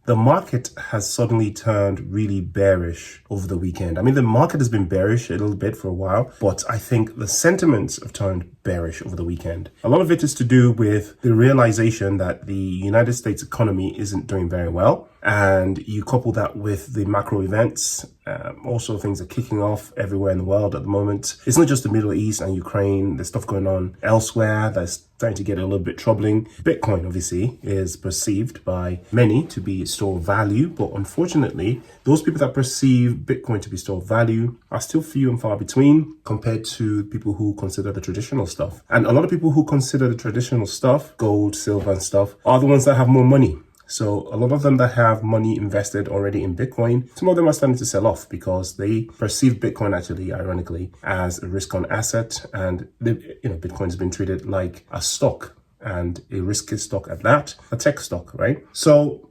the market has suddenly turned really bearish over the weekend. I mean, the market has been bearish a little bit for a while, but I think the sentiments have turned bearish over the weekend. A lot of it is to do with the realization that the United States economy isn't doing very well. And you couple that with the macro events, also things are kicking off everywhere in the world at the moment. It's not just the Middle East and Ukraine. There's stuff going on elsewhere that's starting to get a little bit troubling. Bitcoin, obviously, is perceived by many to be a store of value. But unfortunately, those people that perceive Bitcoin to be store of value are still few and far between compared to people who consider the traditional stuff. And a lot of people who consider the traditional stuff, gold, silver and stuff, are the ones that have more money. So a lot of them that have money invested already in Bitcoin, some of them are starting to sell off because they perceive Bitcoin actually, ironically, as a risk-on asset. And Bitcoin has been treated like a stock, and a risky stock at that, a tech stock, right? So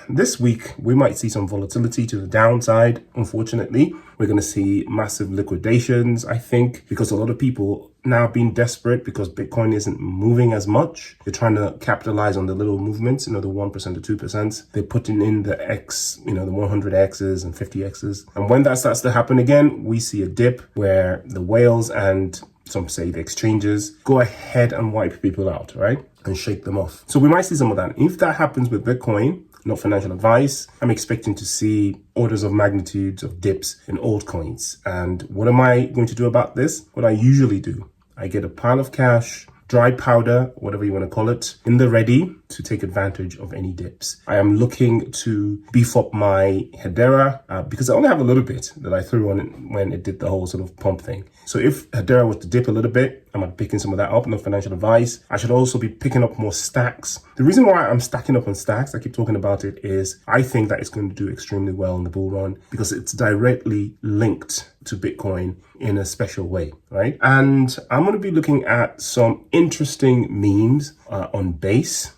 this week, we might see some volatility to the downside. Unfortunately, we're going to see massive liquidations, I think, because a lot of people now being desperate because Bitcoin isn't moving as much. They're trying to capitalize on the little movements, the 1% to 2%. They're putting in the X, the 100Xs and 50Xs. And when that starts to happen again, we see a dip where the whales and some say the exchanges go ahead and wipe people out, right? And shake them off. So we might see some of that. If that happens with Bitcoin, not financial advice, I'm expecting to see orders of magnitudes of dips in altcoins. And what am I going to do about this? What I usually do, I get a pile of cash, dry powder, whatever you want to call it, in the ready to take advantage of any dips. I am looking to beef up my Hedera because I only have a little bit that I threw on it when it did the whole sort of pump thing. So if Hedera was to dip a little bit, I'm picking some of that up, no financial advice. I should also be picking up more stacks. The reason why I'm stacking up on stacks, I keep talking about it, is I think that it's going to do extremely well in the bull run because it's directly linked to Bitcoin in a special way, right? And I'm going to be looking at some interesting memes on Base.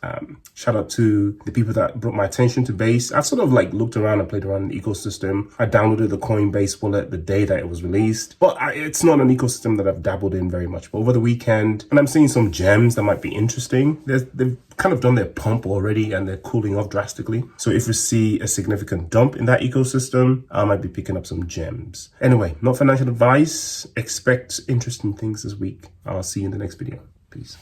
Shout out to the people that brought my attention to Base. I've sort of looked around and played around in the ecosystem. I downloaded the Coinbase wallet the day that it was released, but it's not an ecosystem that I've dabbled in very much. But over the weekend, and I'm seeing some gems that might be interesting. They've kind of done their pump already and they're cooling off drastically. So if we see a significant dump in that ecosystem, I might be picking up some gems. Anyway, not financial advice. Expect interesting things this week. I'll see you in the next video. Peace.